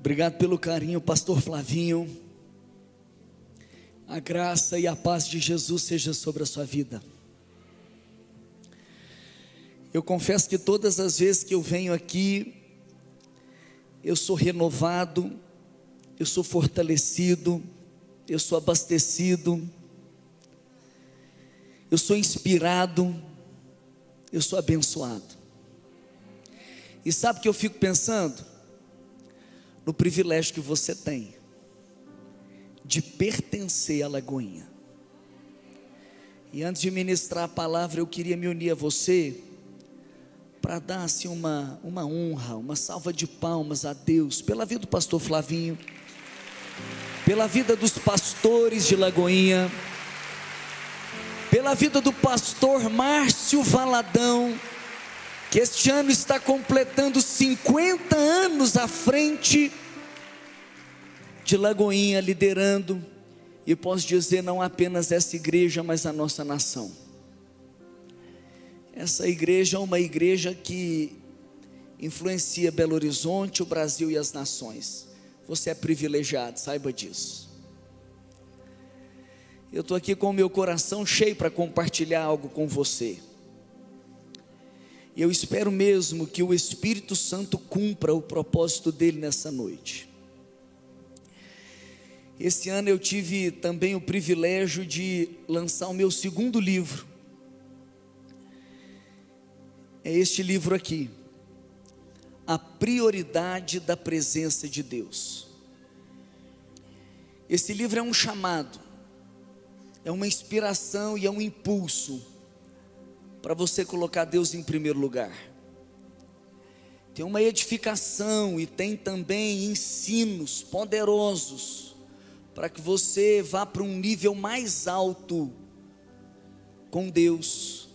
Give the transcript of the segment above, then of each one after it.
Obrigado pelo carinho, pastor Flavinho. A graça e a paz de Jesus seja sobre a sua vida. Eu confesso que todas as vezes que eu venho aqui, eu sou renovado, eu sou fortalecido, eu sou abastecido, eu sou inspirado, eu sou abençoado. E sabe o que eu fico pensando? No privilégio que você tem de pertencer à Lagoinha. E antes de ministrar a palavra, eu queria me unir a você para dar assim uma honra, uma salva de palmas a Deus pela vida do pastor Flavinho, pela vida dos pastores de Lagoinha, pela vida do pastor Márcio Valadão, que este ano está completando 50 anos à frente de Lagoinha, liderando, e posso dizer, não apenas essa igreja, mas a nossa nação. Essa igreja é uma igreja que influencia Belo Horizonte, o Brasil e as nações. Você é privilegiado, saiba disso. Eu estou aqui com o meu coração cheio para compartilhar algo com você. E eu espero mesmo que o Espírito Santo cumpra o propósito dele nessa noite. Esse ano eu tive também o privilégio de lançar o meu segundo livro. É este livro aqui, A Prioridade da Presença de Deus. Esse livro é um chamado, é uma inspiração e é um impulso para você colocar Deus em primeiro lugar. Tem uma edificação e tem também ensinos poderosos para que você vá para um nível mais alto com Deus,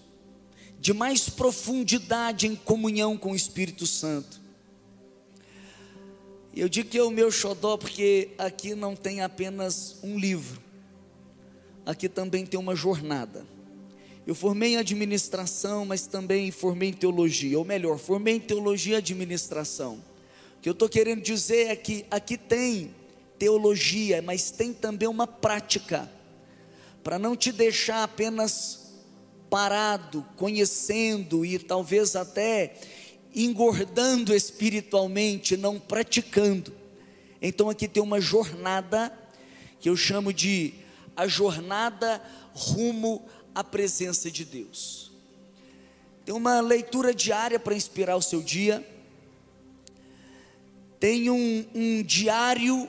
de mais profundidade em comunhão com o Espírito Santo. Eu digo que é o meu xodó porque aqui não tem apenas um livro, aqui também tem uma jornada. Eu formei em administração, mas também formei em teologia, ou melhor, formei em teologia e administração. O que eu estou querendo dizer é que aqui tem teologia, mas tem também uma prática, para não te deixar apenas parado, conhecendo e talvez até engordando espiritualmente, não praticando. Então aqui tem uma jornada, que eu chamo de a jornada rumo à presença de Deus. Tem uma leitura diária para inspirar o seu dia, tem um diário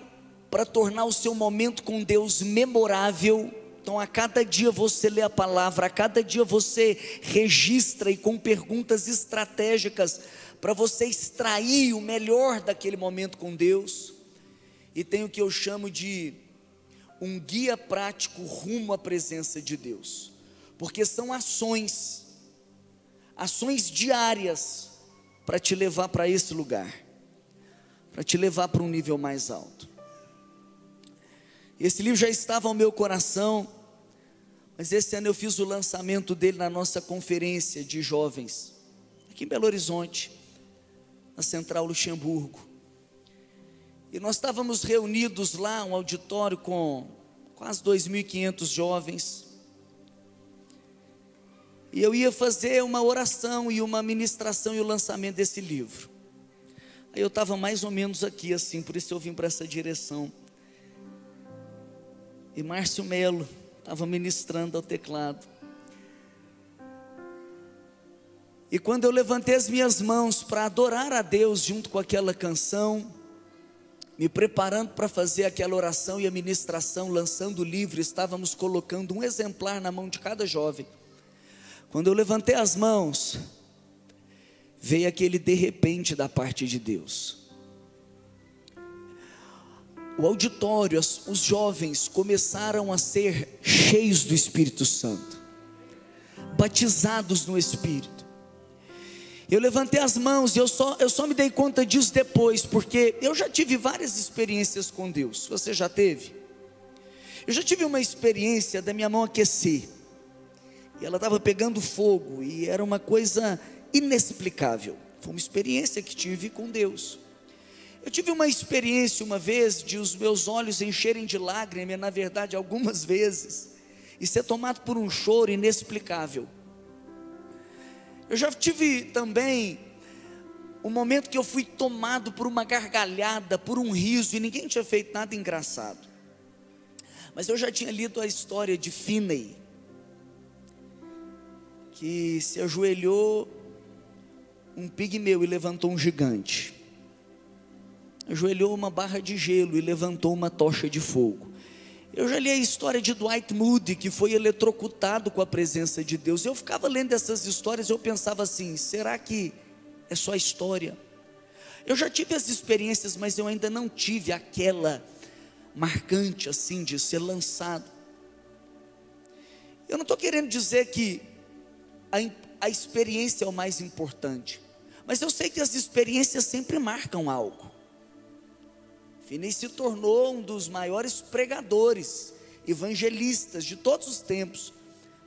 para tornar o seu momento com Deus memorável. Então a cada dia você lê a palavra, a cada dia você registra e com perguntas estratégicas para você extrair o melhor daquele momento com Deus. E tem o que eu chamo de um guia prático rumo à presença de Deus, porque são ações diárias para te levar para esse lugar, para te levar para um nível mais alto. Esse livro já estava ao meu coração, mas esse ano eu fiz o lançamento dele na nossa conferência de jovens, aqui em Belo Horizonte, na Central Luxemburgo. E nós estávamos reunidos lá, um auditório com quase 2.500 jovens. E eu ia fazer uma oração e uma ministração e o lançamento desse livro. Aí eu estava mais ou menos aqui assim, por isso eu vim para essa direção. E Márcio Melo estava ministrando ao teclado. E quando eu levantei as minhas mãos para adorar a Deus junto com aquela canção, me preparando para fazer aquela oração e a ministração, lançando o livro, estávamos colocando um exemplar na mão de cada jovem. Quando eu levantei as mãos, veio aquele de repente da parte de Deus. O auditório, os jovens começaram a ser cheios do Espírito Santo, batizados no Espírito. Eu levantei as mãos e eu só me dei conta disso depois, porque eu já tive várias experiências com Deus. Você já teve? Eu já tive uma experiência da minha mão aquecer, e ela estava pegando fogo, e era uma coisa inexplicável. Foi uma experiência que tive com Deus. Eu tive uma experiência uma vez de os meus olhos encherem de lágrimas, na verdade algumas vezes, e ser tomado por um choro inexplicável. Eu já tive também um momento que eu fui tomado por uma gargalhada, por um riso, e ninguém tinha feito nada engraçado. Mas eu já tinha lido a história de Finney, que se ajoelhou um pigmeu e levantou um gigante. Ajoelhou uma barra de gelo e levantou uma tocha de fogo. Eu já li a história de Dwight Moody, que foi eletrocutado com a presença de Deus. Eu ficava lendo essas histórias e eu pensava assim, será que é só história? Eu já tive as experiências, mas eu ainda não tive aquela marcante assim de ser lançado. Eu não estou querendo dizer que a experiência é o mais importante, mas eu sei que as experiências sempre marcam algo. Finney se tornou um dos maiores pregadores, evangelistas de todos os tempos,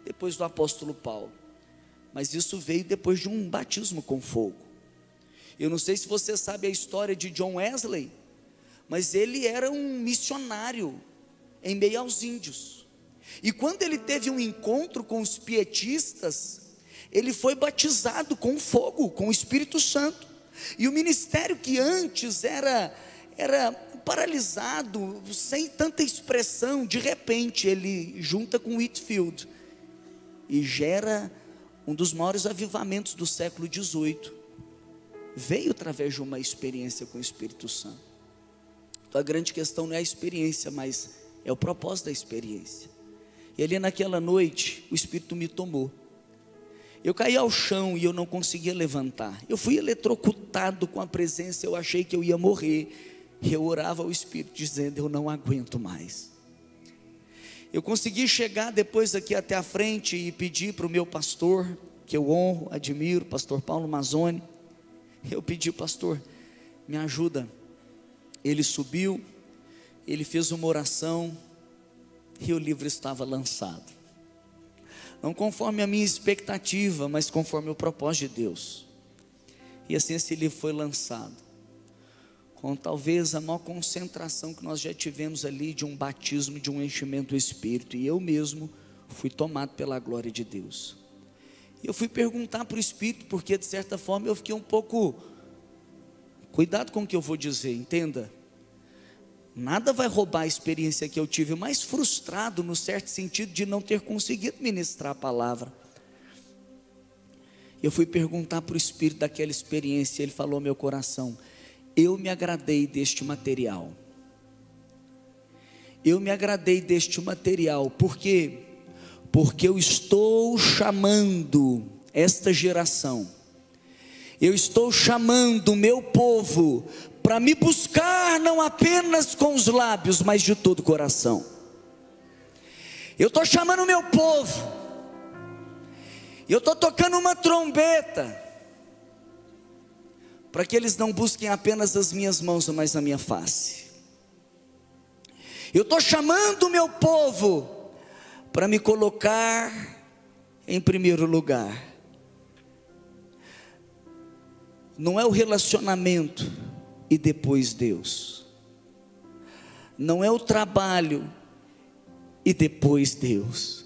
depois do apóstolo Paulo. Mas isso veio depois de um batismo com fogo. Eu não sei se você sabe a história de John Wesley, mas ele era um missionário em meio aos índios. E quando ele teve um encontro com os pietistas, ele foi batizado com fogo, com o Espírito Santo. E o ministério que antes era paralisado, sem tanta expressão, de repente ele junta com Whitefield e gera um dos maiores avivamentos do século XVIII. Veio através de uma experiência com o Espírito Santo. Então a grande questão não é a experiência, mas é o propósito da experiência. E ali naquela noite o Espírito me tomou. Eu caí ao chão e eu não conseguia levantar. Eu fui eletrocutado com a presença, eu achei que eu ia morrer. Eu orava ao Espírito dizendo, eu não aguento mais. Eu consegui chegar depois aqui até a frente e pedir para o meu pastor, que eu honro, admiro, pastor Paulo Mazzoni. Eu pedi, pastor, me ajuda. Ele subiu, ele fez uma oração e o livro estava lançado. Não conforme a minha expectativa, mas conforme o propósito de Deus. E assim esse livro foi lançado, com talvez a maior concentração que nós já tivemos ali, de um batismo, de um enchimento do Espírito. E eu mesmo fui tomado pela glória de Deus. E eu fui perguntar para o Espírito, porque de certa forma eu fiquei um pouco, cuidado com o que eu vou dizer, entenda, nada vai roubar a experiência que eu tive, mais frustrado no certo sentido de não ter conseguido ministrar a palavra. Eu fui perguntar para o Espírito daquela experiência, ele falou ao meu coração, eu me agradei deste material. Eu me agradei deste material, por quê? Porque eu estou chamando esta geração, eu estou chamando o meu povo para me buscar não apenas com os lábios, mas de todo o coração. Eu estou chamando o meu povo, eu estou tocando uma trombeta, para que eles não busquem apenas as minhas mãos, mas a minha face. Eu estou chamando o meu povo para me colocar em primeiro lugar. Não é o relacionamento e depois Deus. Não é o trabalho e depois Deus.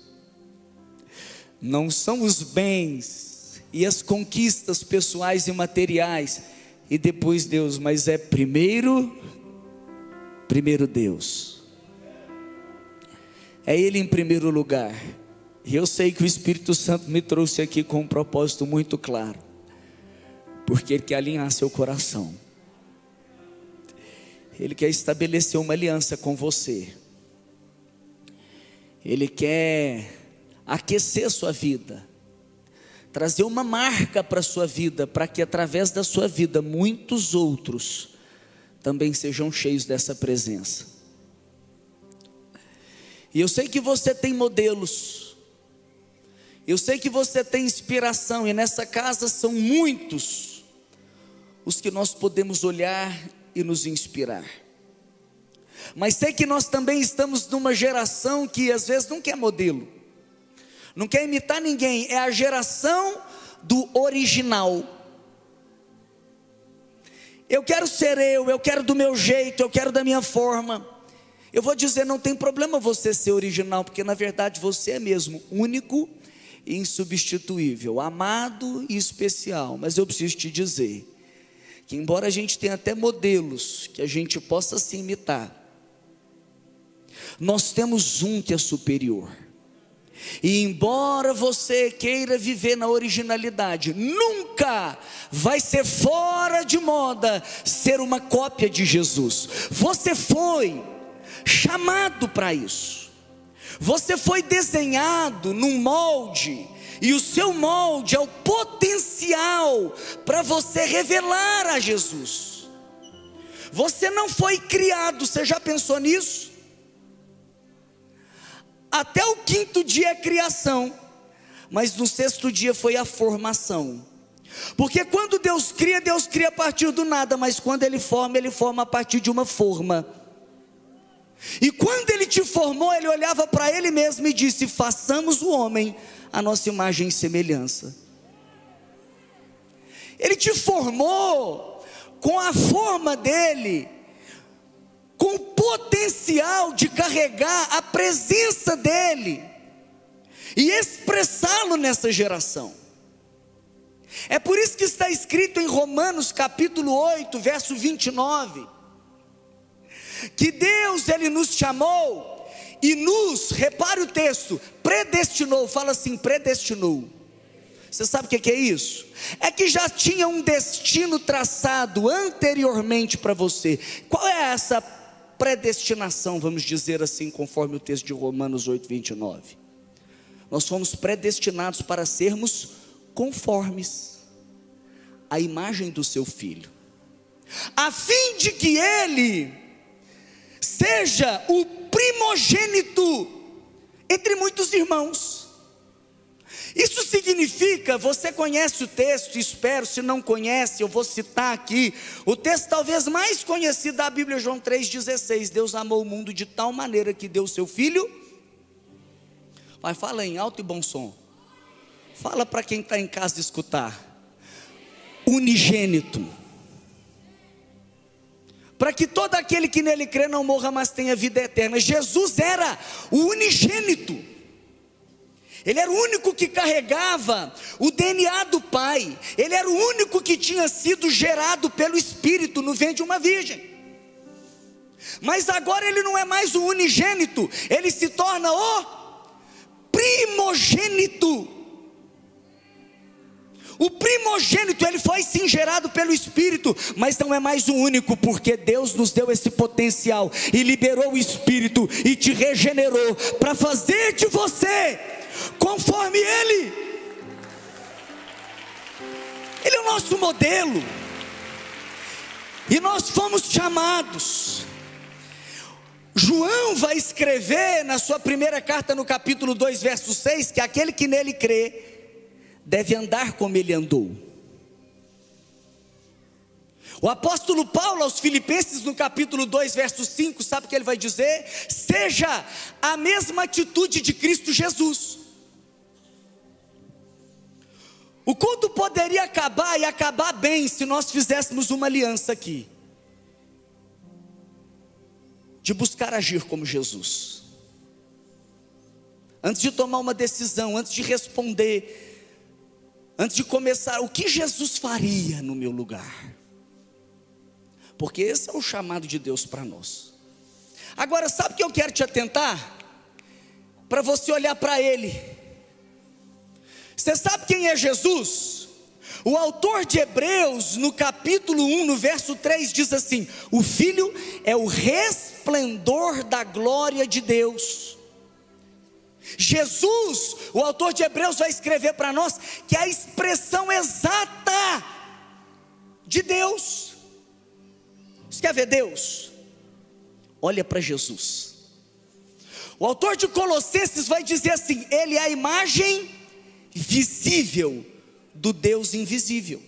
Não são os bens e as conquistas pessoais e materiais e depois Deus, mas é primeiro Deus. É Ele em primeiro lugar. E eu sei que o Espírito Santo me trouxe aqui com um propósito muito claro, porque Ele quer alinhar seu coração. Ele quer estabelecer uma aliança com você. Ele quer aquecer sua vida, trazer uma marca para a sua vida, para que através da sua vida muitos outros também sejam cheios dessa presença. E eu sei que você tem modelos, eu sei que você tem inspiração, e nessa casa são muitos os que nós podemos olhar e nos inspirar. Mas sei que nós também estamos numa geração que às vezes não quer modelo, não quer imitar ninguém, é a geração do original. eu quero ser eu quero do meu jeito, eu quero da minha forma. Eu vou dizer, não tem problema você ser original, porque na verdade você é mesmo único e insubstituível, amado e especial. Mas eu preciso te dizer, que embora a gente tenha até modelos que a gente possa se imitar, nós temos um que é superior. E embora você queira viver na originalidade, nunca vai ser fora de moda ser uma cópia de Jesus. Você foi chamado para isso. Você foi desenhado num molde, e o seu molde é o potencial para você revelar a Jesus. Você não foi criado, você já pensou nisso? Até o 5º dia é criação, mas no 6º dia foi a formação. Porque quando Deus cria a partir do nada, mas quando Ele forma a partir de uma forma. E quando Ele te formou, Ele olhava para Ele mesmo e disse: façamos o homem a nossa imagem e semelhança. Ele te formou com a forma dEle, com o potencial de carregar a presença dEle e expressá-lo nessa geração. É por isso que está escrito em Romanos capítulo 8, verso 29, que Deus, Ele nos chamou e nos, repare o texto, predestinou. Fala assim, predestinou. Você sabe o que é isso? É que já tinha um destino traçado anteriormente para você. Qual é essa predestinação, vamos dizer assim, conforme o texto de Romanos 8, 29? Nós fomos predestinados para sermos conformes à imagem do seu Filho, a fim de que Ele seja o primogênito entre muitos irmãos. Isso significa, você conhece o texto, espero. Se não conhece, eu vou citar aqui o texto talvez mais conhecido da Bíblia, João 3,16. Deus amou o mundo de tal maneira que deu o seu Filho. Vai, fala em alto e bom som. Fala para quem está em casa escutar. Unigênito, para que todo aquele que nele crê não morra, mas tenha vida eterna. Jesus era o unigênito. Ele era o único que carregava o DNA do Pai. Ele era o único que tinha sido gerado pelo Espírito no ventre de uma virgem. Mas agora ele não é mais o unigênito, ele se torna o primogênito. O primogênito, ele foi sim gerado pelo Espírito, mas não é mais o único, porque Deus nos deu esse potencial e liberou o Espírito e te regenerou para fazer de você conforme Ele. Ele é o nosso modelo, e nós fomos chamados. João vai escrever na sua primeira carta, no capítulo 2, verso 6, que aquele que nele crê deve andar como ele andou. O apóstolo Paulo aos Filipenses, no capítulo 2, verso 5, sabe o que ele vai dizer? Seja a mesma atitude de Cristo Jesus. O culto poderia acabar, e acabar bem, se nós fizéssemos uma aliança aqui, de buscar agir como Jesus. Antes de tomar uma decisão, antes de responder, antes de começar, o que Jesus faria no meu lugar? Porque esse é o chamado de Deus para nós. Agora, sabe o que eu quero te atentar? Para você olhar para Ele. Você sabe quem é Jesus? O autor de Hebreus, no capítulo 1, no verso 3, diz assim: o Filho é o resplendor da glória de Deus. Jesus, o autor de Hebreus vai escrever para nós que é a expressão exata de Deus. Você quer ver Deus? Olha para Jesus. O autor de Colossenses vai dizer assim: Ele é a imagem visível do Deus invisível.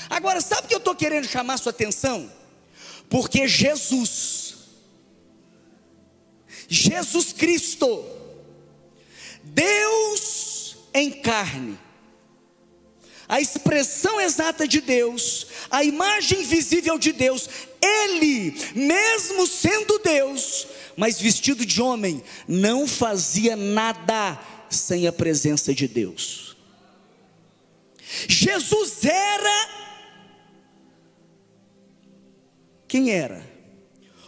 Agora, sabe o que eu estou querendo chamar a sua atenção? Porque Jesus Cristo, Deus em carne, a expressão exata de Deus, a imagem visível de Deus, ele, mesmo sendo Deus, mas vestido de homem, não fazia nada sem a presença de Deus. Jesus era quem era,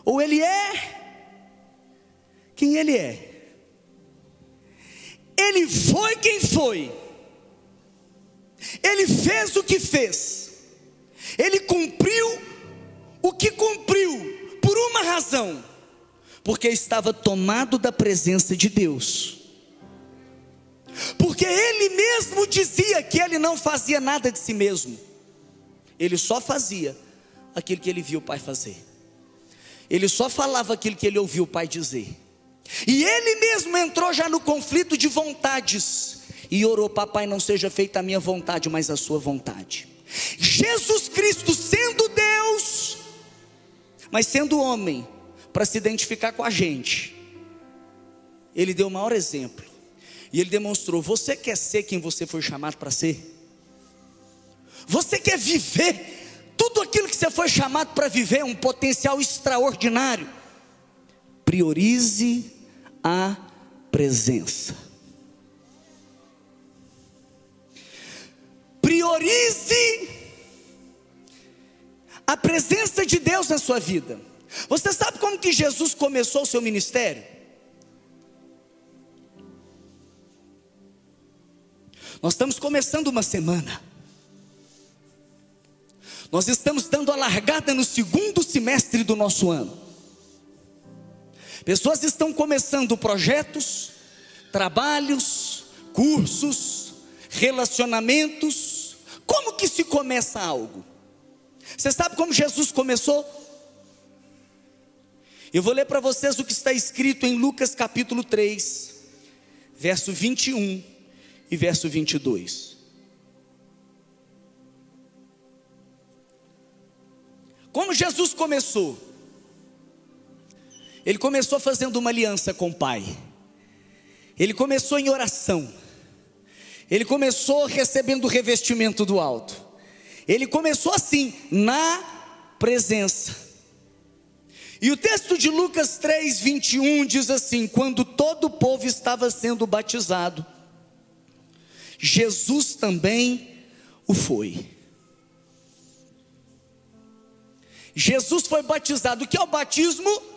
ou ele é quem ele é. Ele foi quem foi. Ele fez o que fez. Ele cumpriu o que cumpriu por uma razão, porque estava tomado da presença de Deus. Porque ele mesmo dizia que ele não fazia nada de si mesmo. Ele só fazia aquilo que ele viu o Pai fazer. Ele só falava aquilo que ele ouviu o Pai dizer. E ele mesmo entrou já no conflito de vontades e orou: papai, não seja feita a minha vontade, mas a sua vontade. Jesus Cristo sendo Deus, mas sendo homem, para se identificar com a gente, ele deu o maior exemplo. E ele demonstrou: você quer ser quem você foi chamado para ser? Você quer viver tudo aquilo que você foi chamado para viver, um potencial extraordinário? Priorize a presença. Priorize a presença de Deus na sua vida. Você sabe como que Jesus começou o seu ministério? Nós estamos começando uma semana. Nós estamos dando a largada no segundo semestre do nosso ano. Pessoas estão começando projetos, trabalhos, cursos, relacionamentos. Como que se começa algo? Você sabe como Jesus começou? Eu vou ler para vocês o que está escrito em Lucas capítulo 3, verso 21 e verso 22. Como Jesus começou? Ele começou fazendo uma aliança com o Pai. Ele começou em oração. Ele começou recebendo o revestimento do alto. Ele começou assim, na presença. E o texto de Lucas 3, 21 diz assim: quando todo o povo estava sendo batizado, Jesus também o foi. Jesus foi batizado. O que é o batismo?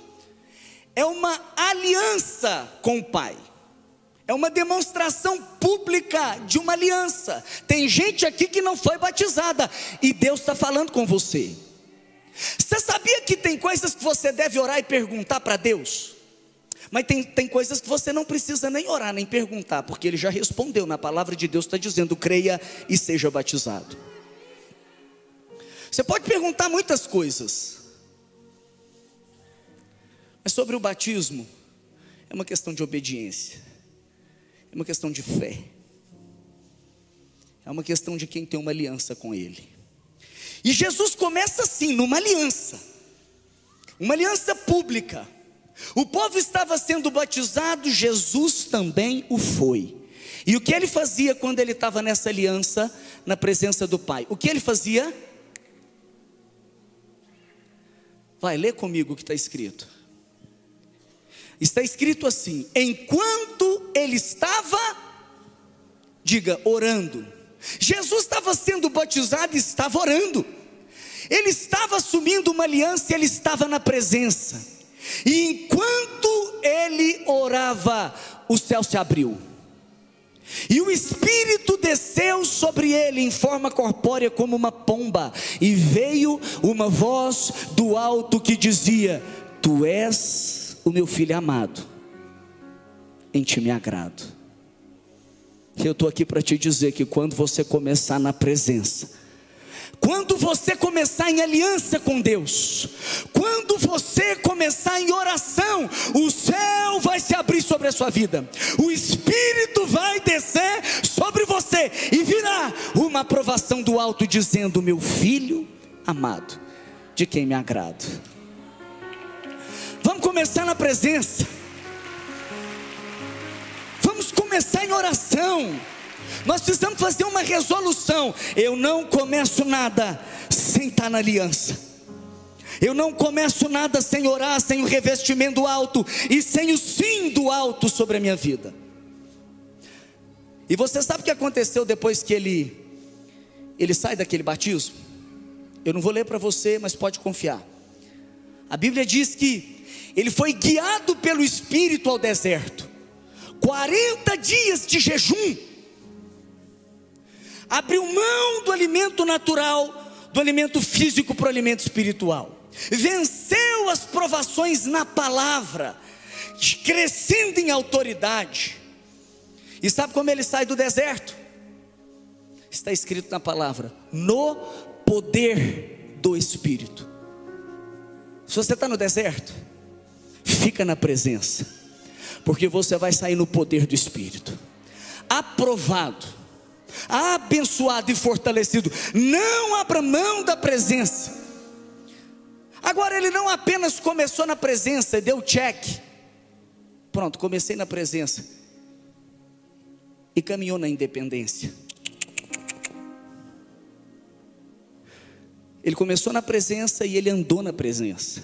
É uma aliança com o Pai. É uma demonstração pública de uma aliança. Tem gente aqui que não foi batizada e Deus está falando com você. Você sabia que tem coisas que você deve orar e perguntar para Deus? Mas tem coisas que você não precisa nem orar, nem perguntar, porque Ele já respondeu. Na palavra de Deus está dizendo: creia e seja batizado. Você pode perguntar muitas coisas, mas sobre o batismo, é uma questão de obediência, é uma questão de fé, é uma questão de quem tem uma aliança com Ele. E Jesus começa assim, numa aliança, uma aliança pública. O povo estava sendo batizado, Jesus também o foi. E o que ele fazia quando ele estava nessa aliança, na presença do Pai? O que ele fazia? Vai, lê comigo o que está escrito. Está escrito assim: enquanto ele estava, diga, orando. Jesus estava sendo batizado e estava orando. Ele estava assumindo uma aliança e ele estava na presença. E enquanto ele orava, o céu se abriu. E o Espírito desceu sobre ele em forma corpórea como uma pomba. E veio uma voz do alto que dizia: tu és o meu filho amado, em ti me agrado. Eu estou aqui para te dizer que quando você começar na presença, quando você começar em aliança com Deus, quando você começar em oração, o céu vai se abrir sobre a sua vida, o Espírito vai descer sobre você e virá uma aprovação do alto dizendo: meu filho amado, de quem me agrado. Vamos começar na presença, vamos começar em oração. Nós precisamos fazer uma resolução: eu não começo nada sem estar na aliança. Eu não começo nada sem orar, sem o revestimento alto e sem o sim do alto sobre a minha vida. E você sabe o que aconteceu depois que ele sai daquele batismo? Eu não vou ler para você, mas pode confiar. A Bíblia diz que ele foi guiado pelo Espírito ao deserto, 40 dias de jejum, abriu mão do alimento natural, do alimento físico para o alimento espiritual, venceu as provações na palavra, crescendo em autoridade. E sabe como ele sai do deserto? Está escrito na palavra: no poder do Espírito. Se você está no deserto, fica na presença, porque você vai sair no poder do Espírito, aprovado, abençoado e fortalecido. Não abra mão da presença. Agora, ele não apenas começou na presença e deu check, pronto, comecei na presença, e caminhou na independência. Ele começou na presença e ele andou na presença.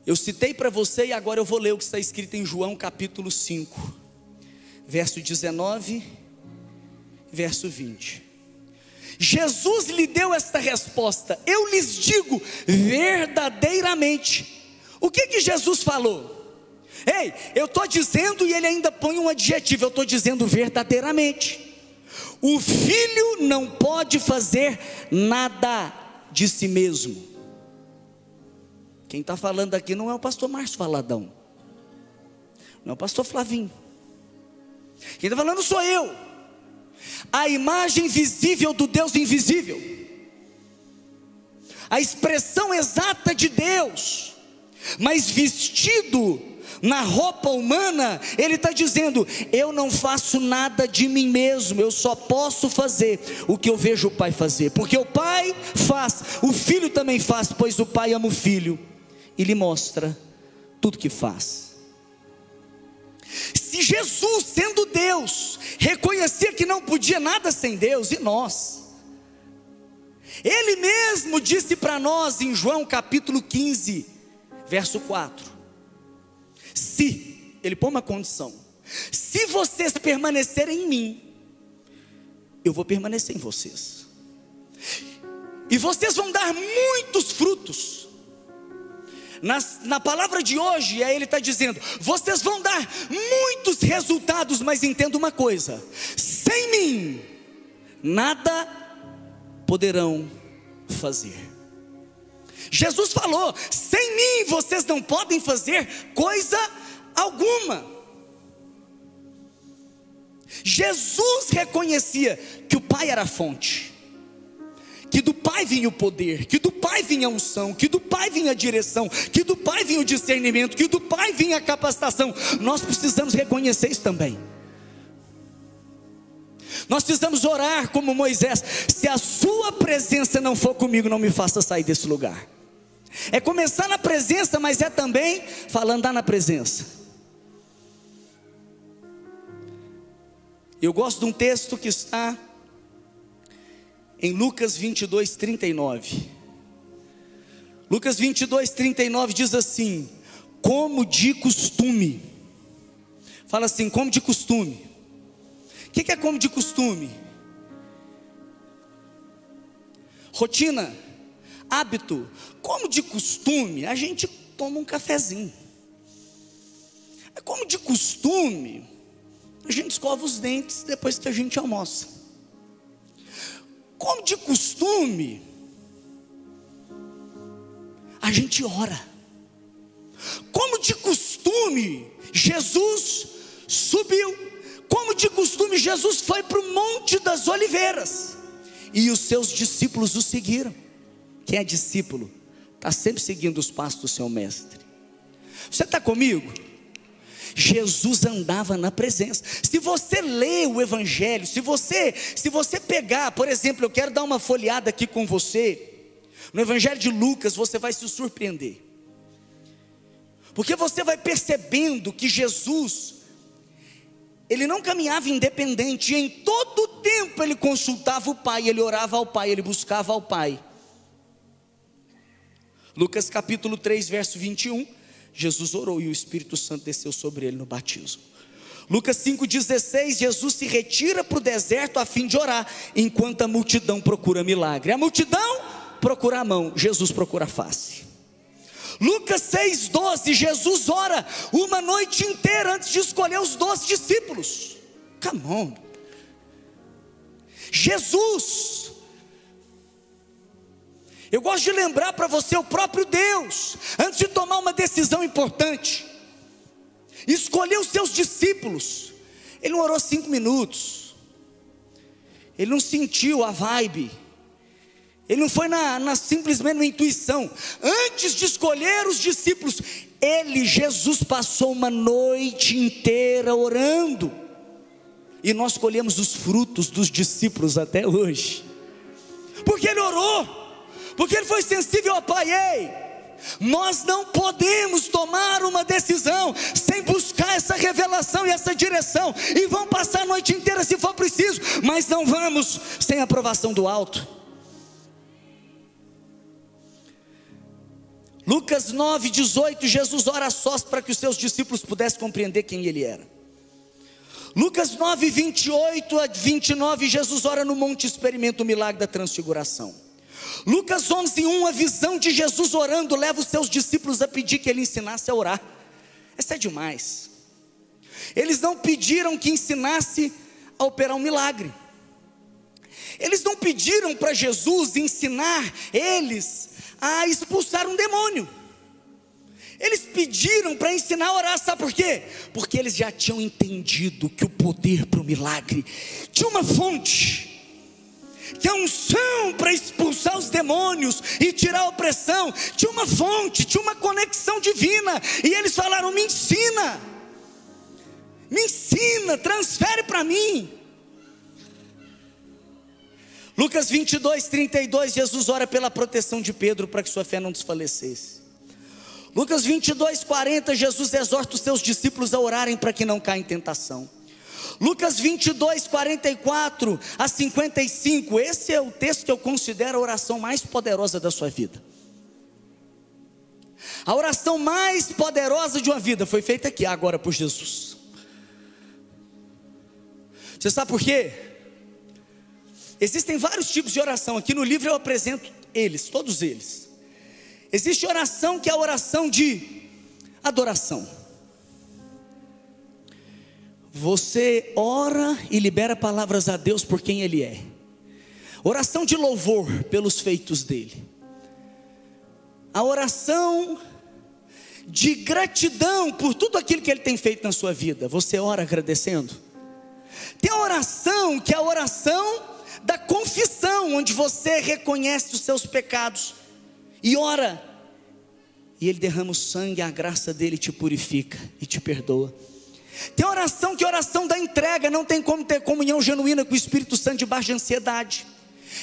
Eu citei para você e agora eu vou ler o que está escrito em João capítulo 5, verso 19, verso 20. Jesus lhe deu esta resposta: eu lhes digo verdadeiramente. O que Jesus falou? Ei, eu estou dizendo, e ele ainda põe um adjetivo, eu estou dizendo verdadeiramente. O filho não pode fazer nada de si mesmo. Quem está falando aqui não é o pastor Márcio Valadão, não é o pastor Flavinho. Quem está falando sou eu, a imagem visível do Deus invisível, a expressão exata de Deus, mas vestido na roupa humana. Ele está dizendo: eu não faço nada de mim mesmo, eu só posso fazer o que eu vejo o Pai fazer, porque o Pai faz, o Filho também faz, pois o Pai ama o Filho e lhe mostra tudo que faz. Se Jesus, sendo Deus, reconhecia que não podia nada sem Deus, e nós? Ele mesmo disse para nós em João capítulo 15, verso 4, se, ele põe uma condição: se vocês permanecerem em mim, eu vou permanecer em vocês, e vocês vão dar muitos frutos. Na palavra de hoje, ele está dizendo: vocês vão dar muitos resultados, mas entenda uma coisa: sem mim, nada poderão fazer. Jesus falou: sem mim vocês não podem fazer coisa alguma. Jesus reconhecia que o Pai era a fonte, que do Pai vinha o poder, que do Pai vinha a unção, que do Pai vinha a direção, que do Pai vinha o discernimento, que do Pai vinha a capacitação. Nós precisamos reconhecer isso também. Nós precisamos orar como Moisés: se a sua presença não for comigo, não me faça sair desse lugar. É começar na presença, mas é também andar na presença. Eu gosto de um texto que está em Lucas 22, 39. Lucas 22, 39 diz assim: como de costume. Fala assim: como de costume. O que é como de costume? Rotina, hábito. Como de costume, a gente toma um cafezinho. É como de costume, a gente escova os dentes depois que a gente almoça. Como de costume, a gente ora. Como de costume, Jesus subiu. Como de costume, Jesus foi para o Monte das Oliveiras, e os seus discípulos o seguiram. Quem é discípulo está sempre seguindo os passos do seu mestre. Você está comigo? Jesus andava na presença. Se você lê o Evangelho, se você pegar, por exemplo, eu quero dar uma folheada aqui com você, no Evangelho de Lucas, você vai se surpreender, porque você vai percebendo que Jesus, Ele não caminhava independente, e em todo o tempo ele consultava o Pai, ele orava ao Pai, ele buscava ao Pai. Lucas capítulo 3, verso 21, Jesus orou e o Espírito Santo desceu sobre ele no batismo. Lucas 5,16, Jesus se retira para o deserto a fim de orar, enquanto a multidão procura milagre. A multidão procura a mão, Jesus procura a face. Lucas 6,12, Jesus ora uma noite inteira antes de escolher os 12 discípulos. Come on. Jesus, eu gosto de lembrar para você, o próprio Deus, antes de tomar uma decisão importante, escolheu os seus discípulos. Ele não orou 5 minutos, ele não sentiu a vibe, ele não foi simplesmente na intuição. Antes de escolher os discípulos, Jesus passou uma noite inteira orando, e nós colhemos os frutos dos discípulos até hoje, porque ele orou, porque ele foi sensível ao Pai. Ei, nós não podemos tomar uma decisão sem buscar essa revelação e essa direção, e vamos passar a noite inteira se for preciso, mas não vamos sem a aprovação do alto. Lucas 9,18, Jesus ora a sós para que os seus discípulos pudessem compreender quem ele era. Lucas 9,28 a 29, Jesus ora no monte e experimenta o milagre da transfiguração. Lucas 11,1, a visão de Jesus orando leva os seus discípulos a pedir que ele ensinasse a orar. Essa é demais. Eles não pediram que ensinasse a operar um milagre. Eles não pediram para Jesus ensinar eles a expulsar um demônio. Eles pediram para ensinar a orar, sabe por quê? Porque eles já tinham entendido que o poder para o milagre tinha uma fonte, que a unção para expulsar os demônios e tirar a opressão tinha uma fonte, tinha uma conexão divina. E eles falaram: me ensina, transfere para mim. Lucas 22:32, Jesus ora pela proteção de Pedro para que sua fé não desfalecesse. Lucas 22:40, Jesus exorta os seus discípulos a orarem para que não caia em tentação. Lucas 22:44 a 55, esse é o texto que eu considero a oração mais poderosa da sua vida. A oração mais poderosa de uma vida foi feita aqui agora por Jesus. Você sabe por quê? Existem vários tipos de oração, aqui no livro eu apresento eles, todos eles. Existe oração que é a oração de adoração. Você ora e libera palavras a Deus por quem Ele é. Oração de louvor pelos feitos dEle. A oração de gratidão por tudo aquilo que Ele tem feito na sua vida. Você ora agradecendo. Tem a oração que é a oração da confissão, onde você reconhece os seus pecados e ora, e Ele derrama o sangue, a graça dEle te purifica e te perdoa. Tem oração que é a oração da entrega. Não tem como ter comunhão genuína com o Espírito Santo debaixo de ansiedade.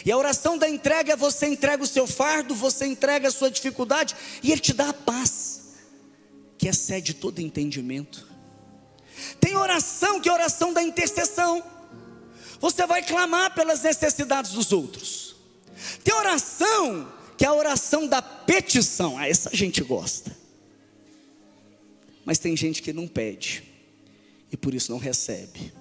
E a oração da entrega é você entrega o seu fardo, você entrega a sua dificuldade, e Ele te dá a paz que excede todo entendimento. Tem oração que é a oração da intercessão. Você vai clamar pelas necessidades dos outros. Tem oração que é a oração da petição. Essa a gente gosta. Mas tem gente que não pede e por isso não recebe.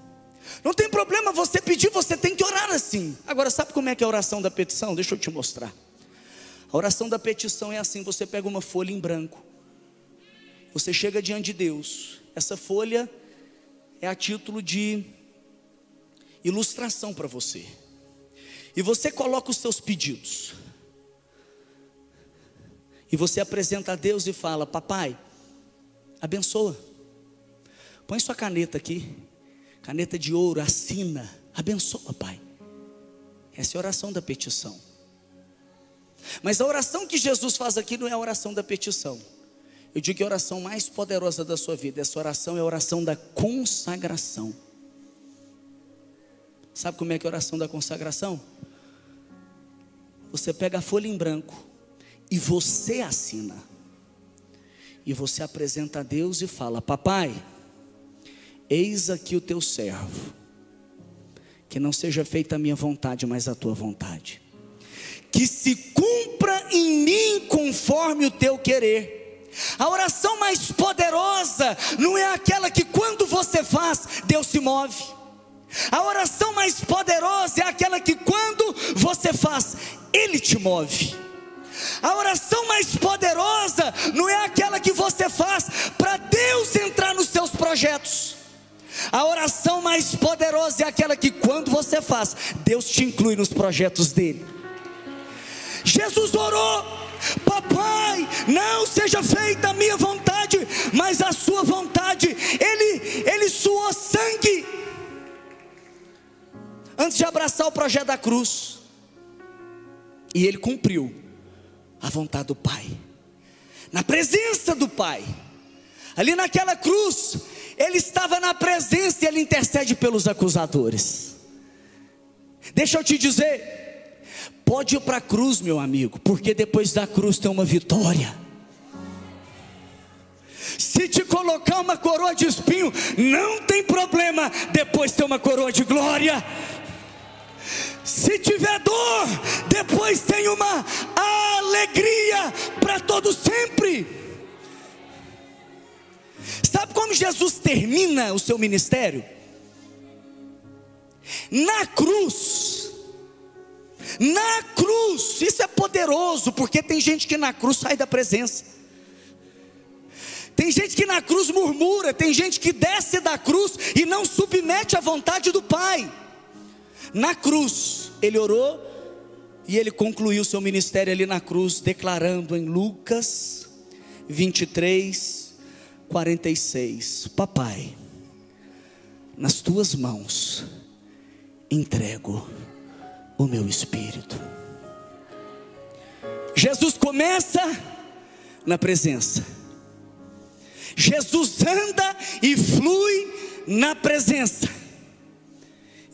Não tem problema você pedir, você tem que orar assim. Agora, sabe como é que é a oração da petição? Deixa eu te mostrar. A oração da petição é assim: você pega uma folha em branco, você chega diante de Deus. Essa folha é a título de ilustração para você, e você coloca os seus pedidos, e você apresenta a Deus e fala: papai, abençoa. Põe sua caneta aqui, caneta de ouro, assina, abençoa, pai. Essa é a oração da petição. Mas a oração que Jesus faz aqui não é a oração da petição. Eu digo que é a oração mais poderosa da sua vida. Essa oração é a oração da consagração. Sabe como é que é a oração da consagração? Você pega a folha em branco e você assina, e você apresenta a Deus e fala: papai, eis aqui o teu servo, que não seja feita a minha vontade, mas a tua vontade. Que se cumpra em mim conforme o teu querer. A oração mais poderosa não é aquela que quando você faz, Deus se move. A oração mais poderosa é aquela que quando você faz, Ele te move. A oração mais poderosa não é aquela que você faz para Deus entrar nos seus projetos. A oração mais poderosa é aquela que quando você faz, Deus te inclui nos projetos dele. Jesus orou: papai, não seja feita a minha vontade, mas a sua vontade. Ele suou sangue antes de abraçar o projeto da cruz, e ele cumpriu a vontade do Pai, na presença do Pai. Ali naquela cruz, ele estava na presença e ele intercede pelos acusadores. Deixa eu te dizer, pode ir para a cruz, meu amigo, porque depois da cruz tem uma vitória. Se te colocar uma coroa de espinho, não tem problema, depois tem uma coroa de glória. Se tiver dor, depois tem uma alegria para todo sempre. Sabe como Jesus termina o seu ministério? Na cruz. Na cruz. Isso é poderoso, porque tem gente que na cruz sai da presença. Tem gente que na cruz murmura, tem gente que desce da cruz e não submete à vontade do Pai. Na cruz, ele orou e ele concluiu seu ministério ali na cruz, declarando em Lucas 23, 46: papai, nas tuas mãos entrego o meu espírito. Jesus começa na presença, Jesus anda e flui na presença,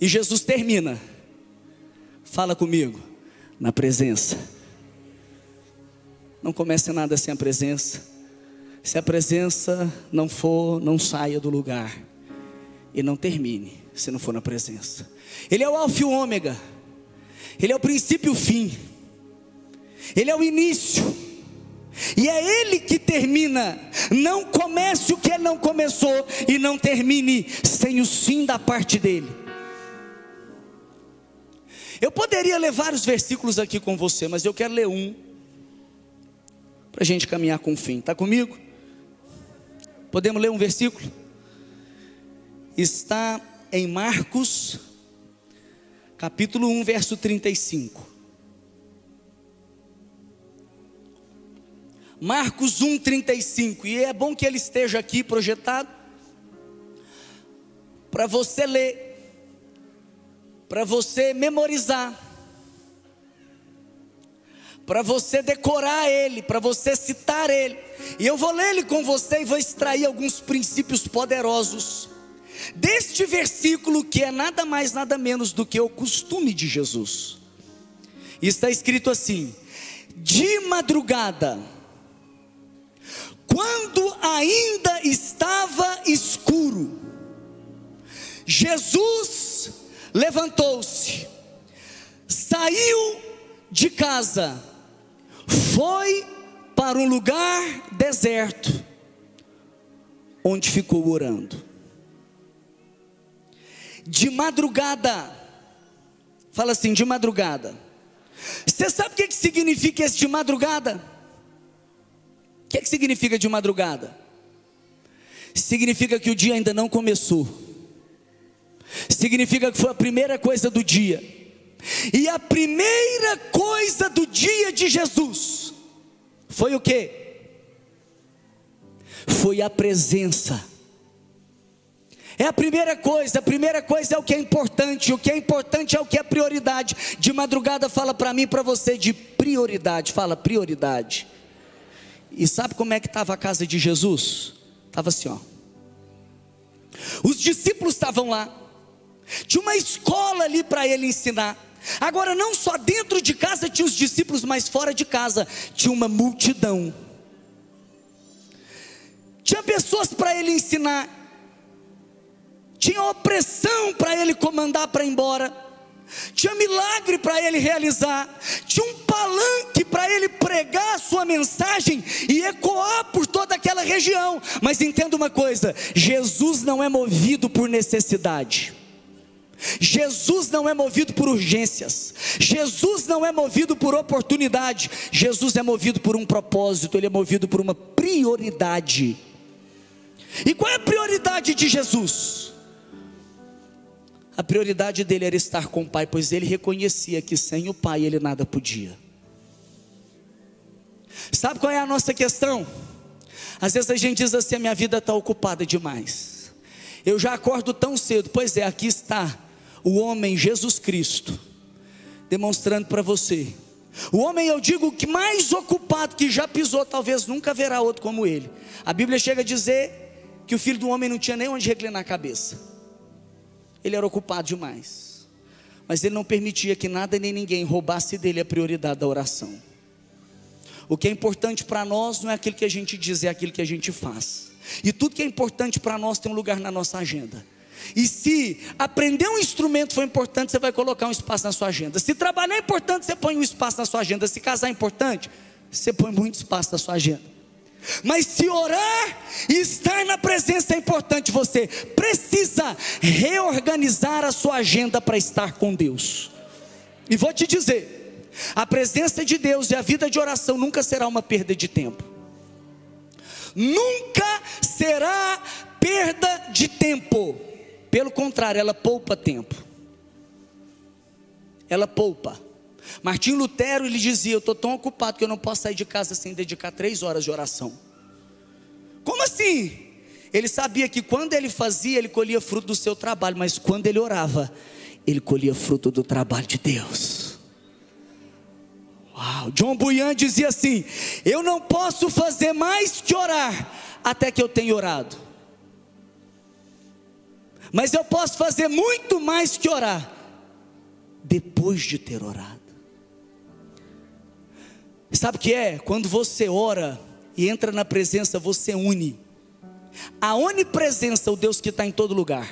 e Jesus termina, fala comigo, na presença. Não comece nada sem a presença. Se a presença não for, não saia do lugar, e não termine se não for na presença. Ele é o alfa e o ômega, ele é o princípio e o fim, ele é o início, e é ele que termina. Não comece o que ele não começou, e não termine sem o sim da parte dele. Eu poderia ler vários versículos aqui com você, mas eu quero ler um, para a gente caminhar com o fim. Está comigo? Podemos ler um versículo? Está em Marcos, capítulo 1, verso 35. Marcos 1, 35. E é bom que ele esteja aqui projetado, para você ler, para você memorizar, para você decorar ele, para você citar ele. E eu vou ler ele com você e vou extrair alguns princípios poderosos deste versículo, que é nada mais nada menos do que o costume de Jesus. E está escrito assim: de madrugada, quando ainda estava escuro, Jesus levantou-se, saiu de casa, foi para um lugar deserto, onde ficou orando. De madrugada, fala assim, de madrugada. Você sabe o que significa esse de madrugada? O que significa de madrugada? Significa que o dia ainda não começou. Significa que foi a primeira coisa do dia. E a primeira coisa do dia de Jesus foi o quê? Foi a presença. É a primeira coisa é o que é importante. O que é importante é o que é prioridade. De madrugada fala para mim e para você de prioridade. Fala prioridade. E sabe como é que estava a casa de Jesus? Estava assim, ó. Os discípulos estavam lá. Tinha uma escola ali para ele ensinar. Agora não só dentro de casa tinha os discípulos, mas fora de casa tinha uma multidão. Tinha pessoas para ele ensinar. tinha opressão para ele comandar para ir embora, tinha milagre para ele realizar, tinha um palanque para ele pregar a sua mensagem e ecoar por toda aquela região. Mas entenda uma coisa: Jesus não é movido por necessidade, Jesus não é movido por urgências, Jesus não é movido por oportunidade, Jesus é movido por um propósito, Ele é movido por uma prioridade. E qual é a prioridade de Jesus? A prioridade dele era estar com o Pai, pois ele reconhecia que sem o Pai ele nada podia. Sabe qual é a nossa questão? Às vezes a gente diz assim: a minha vida está ocupada demais, eu já acordo tão cedo. Pois é, aqui está o homem Jesus Cristo, demonstrando para você. O homem, eu digo, que mais ocupado que já pisou, talvez nunca haverá outro como ele. A Bíblia chega a dizer que o filho do homem não tinha nem onde reclinar a cabeça. Ele era ocupado demais, mas ele não permitia que nada nem ninguém roubasse dele a prioridade da oração. O que é importante para nós não é aquilo que a gente diz, é aquilo que a gente faz. E tudo que é importante para nós tem um lugar na nossa agenda. E se aprender um instrumento for importante, você vai colocar um espaço na sua agenda. Se trabalhar é importante, você põe um espaço na sua agenda. Se casar é importante, você põe muito espaço na sua agenda. Mas se orar e estar na presença é importante, você precisa reorganizar a sua agenda para estar com Deus. E vou te dizer, a presença de Deus e a vida de oração nunca será uma perda de tempo. Nunca será perda de tempo. Pelo contrário, ela poupa tempo. Ela poupa. Martinho Lutero, ele dizia: eu estou tão ocupado que eu não posso sair de casa sem dedicar 3 horas de oração. Como assim? Ele sabia que quando ele fazia, ele colhia fruto do seu trabalho, mas quando ele orava, ele colhia fruto do trabalho de Deus. Uau! John Bunyan dizia assim: eu não posso fazer mais que orar até que eu tenha orado, mas eu posso fazer muito mais que orar depois de ter orado. Sabe o que é? Quando você ora e entra na presença, você une a onipresença, o Deus que está em todo lugar,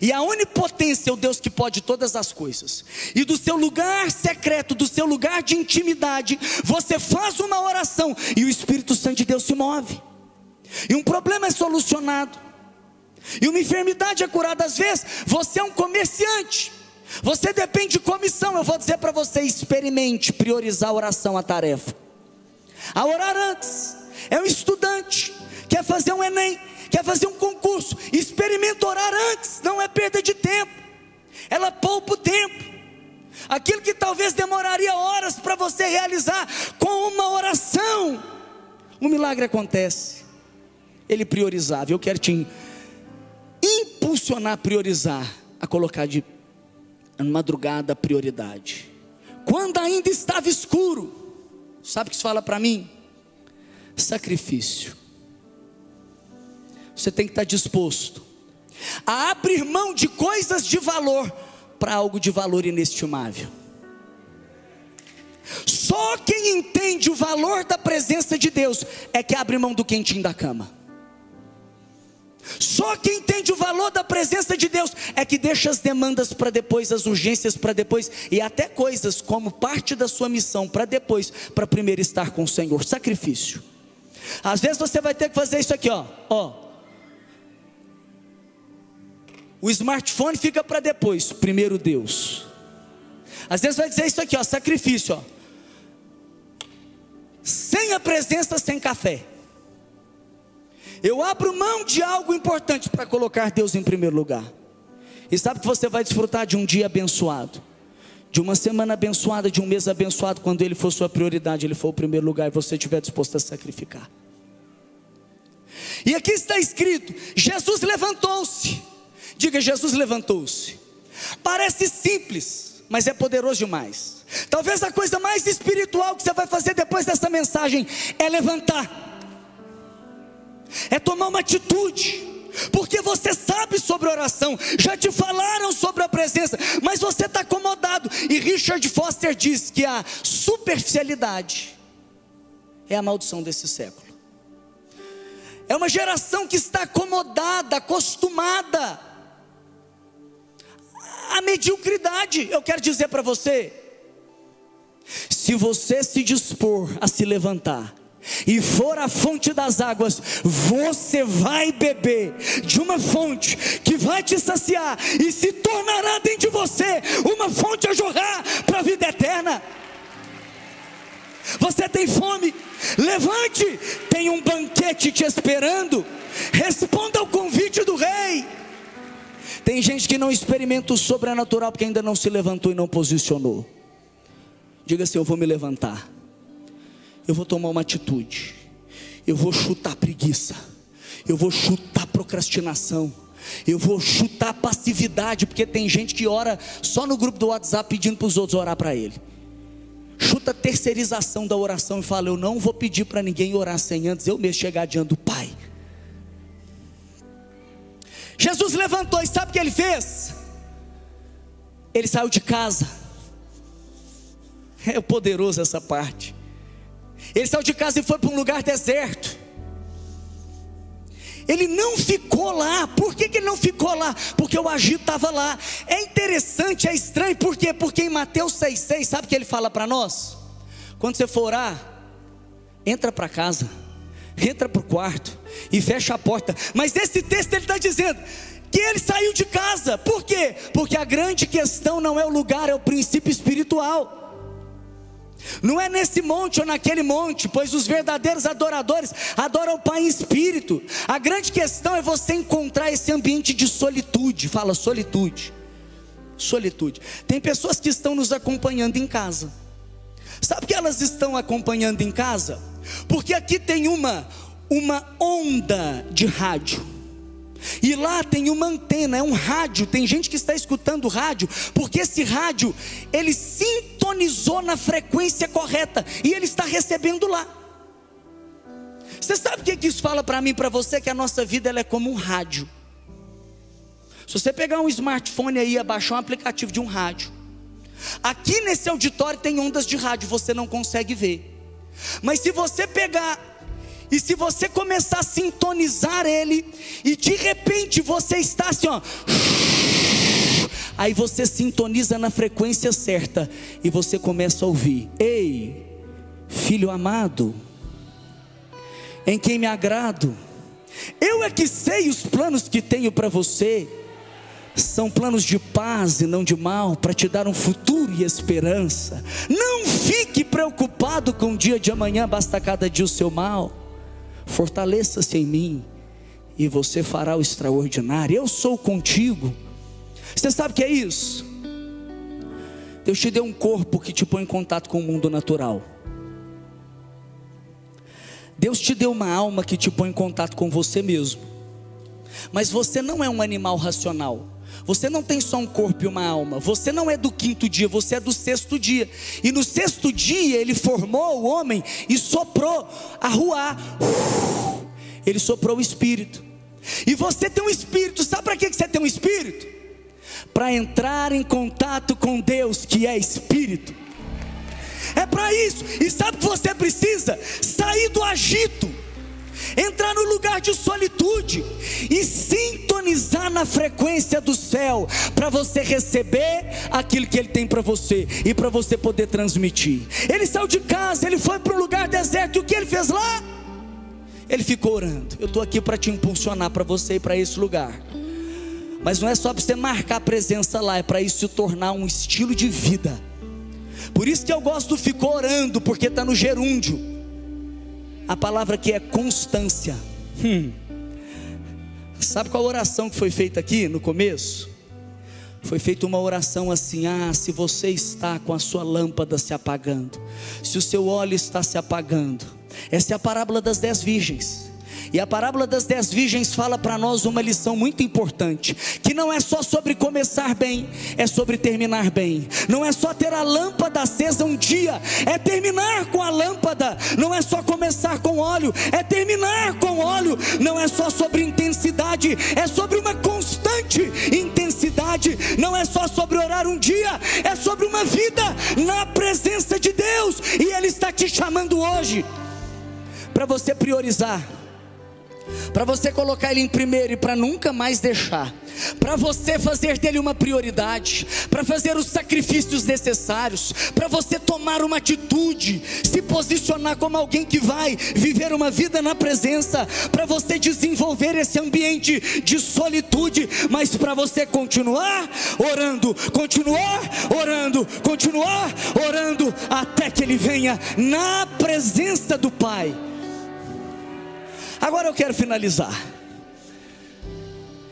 e a onipotência, o Deus que pode todas as coisas. E do seu lugar secreto, do seu lugar de intimidade, você faz uma oração e o Espírito Santo de Deus se move, e um problema é solucionado, e uma enfermidade é curada. Às vezes você é um comerciante, você depende de comissão. Eu vou dizer para você: experimente priorizar a oração, a tarefa. A orar antes. É um estudante, quer fazer um Enem, quer fazer um concurso, experimenta orar antes. Não é perda de tempo, ela poupa o tempo. Aquilo que talvez demoraria horas para você realizar, com uma oração, um milagre acontece. Ele priorizava. Eu quero te impulsionar a priorizar, a colocar de madrugada a prioridade. Quando ainda estava escuro, sabe o que isso fala para mim? Sacrifício. Você tem que estar disposto a abrir mão de coisas de valor para algo de valor inestimável. Só quem entende o valor da presença de Deus é que abre mão do quentinho da cama. Só quem entende o valor da presença de Deus é que deixa as demandas para depois, as urgências para depois, e até coisas como parte da sua missão para depois, para primeiro estar com o Senhor. Sacrifício. Às vezes você vai ter que fazer isso aqui, ó. O smartphone fica para depois, primeiro Deus. Às vezes vai dizer isso aqui, ó, sacrifício, ó. Sem a presença, sem café. Eu abro mão de algo importante para colocar Deus em primeiro lugar. E sabe que você vai desfrutar de um dia abençoado, de uma semana abençoada, de um mês abençoado, quando Ele for sua prioridade, Ele for o primeiro lugar e você estiver disposto a sacrificar. E aqui está escrito: Jesus levantou-se. Diga: Jesus levantou-se. Parece simples, mas é poderoso demais. Talvez a coisa mais espiritual que você vai fazer depois dessa mensagem é levantar, é tomar uma atitude, porque você sabe sobre oração, já te falaram sobre a presença, mas você está acomodado. E Richard Foster diz que a superficialidade é a maldição desse século. É uma geração que está acomodada, acostumada mediocridade. Eu quero dizer para você, se você se dispor a se levantar e for à fonte das águas, você vai beber de uma fonte que vai te saciar e se tornará dentro de você uma fonte a jorrar para a vida eterna. Você tem fome? Levante, tem um banquete te esperando. Responda ao convite do rei. Tem gente que não experimenta o sobrenatural porque ainda não se levantou e não posicionou. Diga assim: eu vou me levantar, eu vou tomar uma atitude, eu vou chutar a preguiça, eu vou chutar a procrastinação, eu vou chutar a passividade, porque tem gente que ora só no grupo do WhatsApp pedindo para os outros orar para ele. Chuta a terceirização da oração e fala: eu não vou pedir para ninguém orar sem antes eu mesmo chegar diante do Pai. Jesus levantou e sabe o que ele fez? Ele saiu de casa. É poderoso essa parte. Ele saiu de casa e foi para um lugar deserto. Ele não ficou lá. Por que ele não ficou lá? Porque o agito estava lá. É interessante, é estranho. Por quê? Porque em Mateus 6,6, sabe o que ele fala para nós? Quando você for orar, entra para casa, entra para o quarto e fecha a porta. Mas nesse texto ele está dizendo que ele saiu de casa. Por quê? Porque a grande questão não é o lugar, é o princípio espiritual. Não é nesse monte ou naquele monte, pois os verdadeiros adoradores adoram o Pai em espírito. A grande questão é você encontrar esse ambiente de solitude. Fala solitude. Solitude. Tem pessoas que estão nos acompanhando em casa. Sabe por que elas estão acompanhando em casa? Porque aqui tem uma onda de rádio. E lá tem uma antena, é um rádio. Tem gente que está escutando o rádio, porque esse rádio, ele sintonizou na frequência correta, e ele está recebendo lá. Você sabe o que isso fala para mim e para você? Que a nossa vida ela é como um rádio. Se você pegar um smartphone aí e baixar um aplicativo de um rádio, aqui nesse auditório tem ondas de rádio, você não consegue ver. Mas se você pegar e se você começar a sintonizar ele, e de repente você está assim, ó, aí você sintoniza na frequência certa, e você começa a ouvir: ei, filho amado, em quem me agrado, eu é que sei os planos que tenho para você, são planos de paz e não de mal, para te dar um futuro e esperança. Não fique preocupado com o dia de amanhã, basta cada dia o seu mal. Fortaleça-se em mim, e você fará o extraordinário. Eu sou contigo. Você sabe o que é isso? Deus te deu um corpo que te põe em contato com o mundo natural. Deus te deu uma alma que te põe em contato com você mesmo. Mas você não é um animal racional. Você não tem só um corpo e uma alma. Você não é do 5º dia, você é do 6º dia. E no 6º dia ele formou o homem e soprou a ruá. Ele soprou o espírito. E você tem um espírito. Sabe para que você tem um espírito? Para entrar em contato com Deus, que é espírito. É para isso. E sabe o que você precisa? Sair do agito, entrar no lugar de solitude e sintonizar na frequência do céu, para você receber aquilo que Ele tem para você e para você poder transmitir. Ele saiu de casa, ele foi para um lugar deserto, e o que ele fez lá? Ele ficou orando. Eu estou aqui para te impulsionar, para você ir para esse lugar. Mas não é só para você marcar a presença lá, é para isso se tornar um estilo de vida. Por isso que eu gosto do ficou orando, porque está no gerúndio. A palavra que é constância. Sabe qual a oração que foi feita aqui no começo? Foi feita uma oração assim: se você está com a sua lâmpada se apagando, se o seu óleo está se apagando. Essa é a parábola das 10 virgens. E a parábola das 10 virgens fala para nós uma lição muito importante, que não é só sobre começar bem, é sobre terminar bem. Não é só ter a lâmpada acesa um dia, é terminar com a lâmpada. Não é só começar com óleo, é terminar com óleo. Não é só sobre intensidade, é sobre uma constante intensidade. Não é só sobre orar um dia, é sobre uma vida na presença de Deus. E Ele está te chamando hoje para você priorizar para você colocar Ele em primeiro e para nunca mais deixar, para você fazer dele uma prioridade, para fazer os sacrifícios necessários, para você tomar uma atitude, se posicionar como alguém que vai viver uma vida na presença, para você desenvolver esse ambiente de solitude, mas para você continuar orando, continuar orando, continuar orando, até que Ele venha na presença do Pai. Agora eu quero finalizar,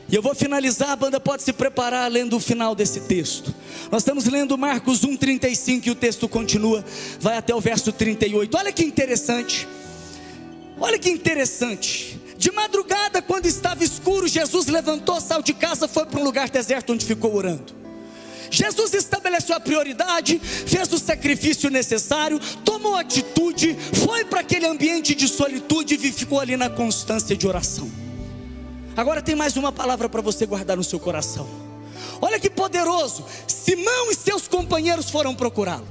e eu vou finalizar, a banda pode se preparar lendo o final desse texto. Nós estamos lendo Marcos 1:35 e o texto continua, vai até o verso 38. Olha que interessante, olha que interessante. De madrugada, quando estava escuro, Jesus levantou, saiu de casa, foi para um lugar deserto onde ficou orando. Jesus estabeleceu a prioridade, fez o sacrifício necessário, tomou atitude, foi para aquele ambiente de solitude e ficou ali na constância de oração. Agora tem mais uma palavra para você guardar no seu coração. Olha que poderoso. Simão e seus companheiros foram procurá-lo,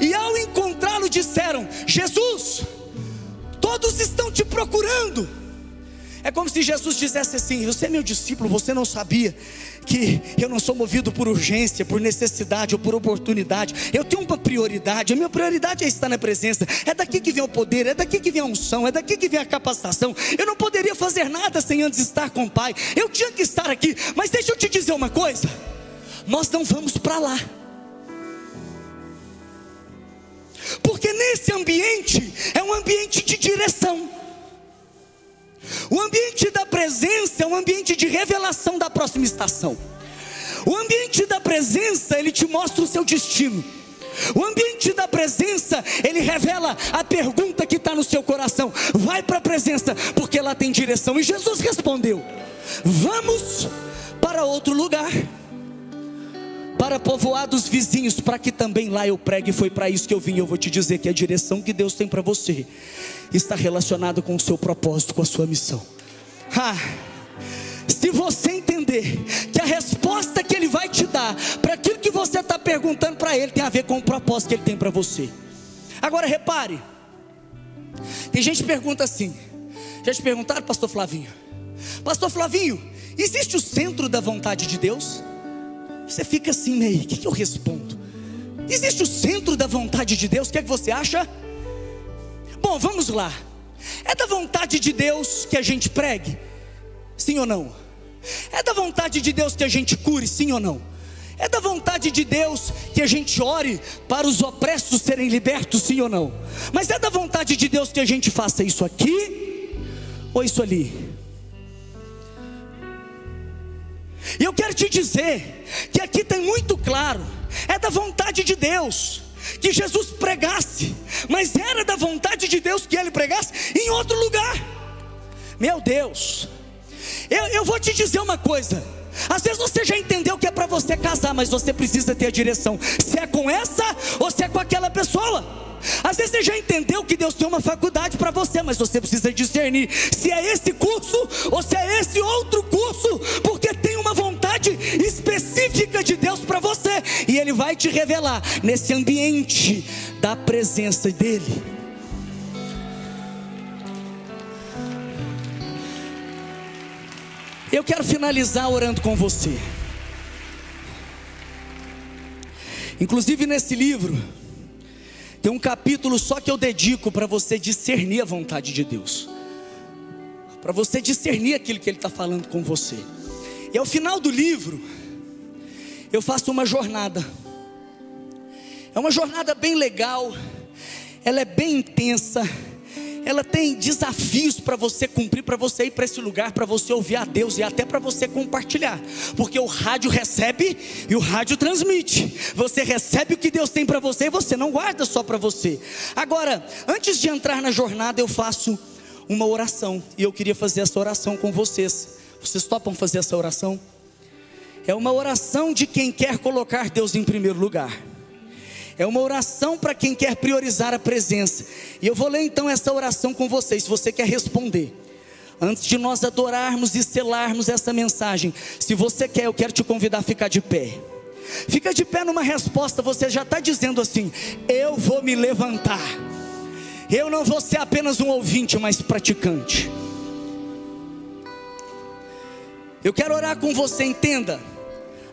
e ao encontrá-lo disseram: Jesus, todos estão te procurando. É como se Jesus dissesse assim: você é meu discípulo, você não sabia que eu não sou movido por urgência, por necessidade ou por oportunidade. Eu tenho uma prioridade, a minha prioridade é estar na presença. É daqui que vem o poder, é daqui que vem a unção, é daqui que vem a capacitação. Eu não poderia fazer nada sem antes estar com o Pai. Eu tinha que estar aqui, mas deixa eu te dizer uma coisa: nós não vamos para lá, porque nesse ambiente é um ambiente de direção. O ambiente da presença é um ambiente de revelação da próxima estação. O ambiente da presença, ele te mostra o seu destino. O ambiente da presença, ele revela a pergunta que está no seu coração. Vai para a presença, porque lá tem direção. E Jesus respondeu: vamos para outro lugar, para povoados vizinhos, para que também lá eu pregue. Foi para isso que eu vim. Eu vou te dizer que a direção que Deus tem para você está relacionada com o seu propósito, com a sua missão. Se você entender que a resposta que Ele vai te dar para aquilo que você está perguntando para Ele tem a ver com o propósito que Ele tem para você. Agora repare, tem gente que pergunta assim: já te perguntaram, pastor Flavinho, existe o centro da vontade de Deus? Você fica assim meio, o que eu respondo? Existe o centro da vontade de Deus? O que é que você acha? Bom, vamos lá. É da vontade de Deus que a gente pregue? Sim ou não? É da vontade de Deus que a gente cure? Sim ou não? É da vontade de Deus que a gente ore para os opressos serem libertos? Sim ou não? Mas é da vontade de Deus que a gente faça isso aqui ou isso ali? E eu quero te dizer que aqui está muito claro: é da vontade de Deus que Jesus pregasse, mas era da vontade de Deus que Ele pregasse em outro lugar. Meu Deus, eu vou te dizer uma coisa: às vezes você já entendeu que é para você casar, mas você precisa ter a direção, se é com essa ou se é com aquela pessoa. Às vezes você já entendeu que Deus tem uma faculdade para você, mas você precisa discernir se é esse curso ou se é esse outro curso, porque tem uma vontade específica de Deus para você, e Ele vai te revelar nesse ambiente da presença dEle. Eu quero finalizar orando com você. Inclusive nesse livro tem um capítulo só que eu dedico para você discernir a vontade de Deus, para você discernir aquilo que Ele está falando com você. E ao final do livro eu faço uma jornada. É uma jornada bem legal, ela é bem intensa, ela tem desafios para você cumprir, para você ir para esse lugar, para você ouvir a Deus e até para você compartilhar, porque o rádio recebe e o rádio transmite. Você recebe o que Deus tem para você e você não guarda só para você. Agora, antes de entrar na jornada, eu faço uma oração, e eu queria fazer essa oração com vocês. Vocês topam fazer essa oração? É uma oração de quem quer colocar Deus em primeiro lugar. É uma oração para quem quer priorizar a presença. E eu vou ler então essa oração com vocês, se você quer responder. Antes de nós adorarmos e selarmos essa mensagem, se você quer, eu quero te convidar a ficar de pé. Fica de pé numa resposta, você já está dizendo assim: eu vou me levantar. Eu não vou ser apenas um ouvinte, mas praticante. Eu quero orar com você, entenda.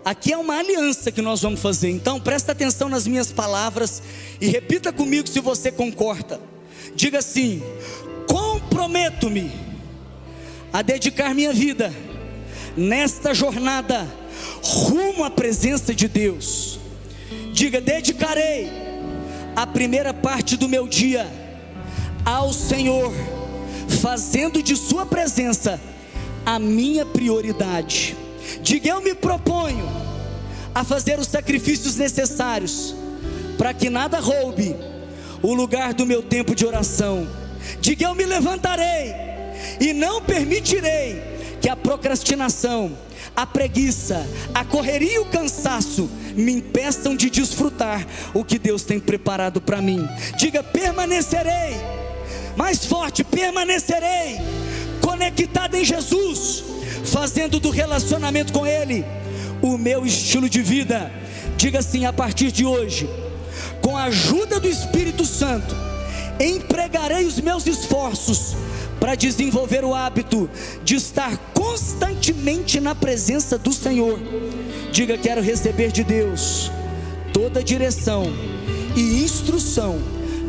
Aqui é uma aliança que nós vamos fazer. Então presta atenção nas minhas palavras e repita comigo se você concorda. Diga assim: comprometo-me a dedicar minha vida nesta jornada rumo à presença de Deus. Diga: dedicarei a primeira parte do meu dia ao Senhor, fazendo de sua presença a minha prioridade. Diga: eu me proponho a fazer os sacrifícios necessários para que nada roube o lugar do meu tempo de oração. Diga: eu me levantarei e não permitirei que a procrastinação, a preguiça, a correria e o cansaço me impeçam de desfrutar o que Deus tem preparado para mim. Diga: permanecerei, mais forte, permanecerei conectado em Jesus, fazendo do relacionamento com Ele o meu estilo de vida. Diga assim: a partir de hoje, com a ajuda do Espírito Santo, empregarei os meus esforços para desenvolver o hábito de estar constantemente na presença do Senhor. Diga: quero receber de Deus toda direção e instrução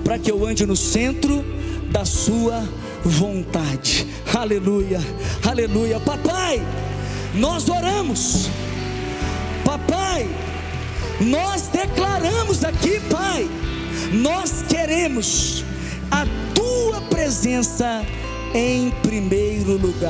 para que eu ande no centro da sua vontade. Aleluia, aleluia. Papai, nós oramos. Papai, nós declaramos aqui, Pai, nós queremos a tua presença em primeiro lugar.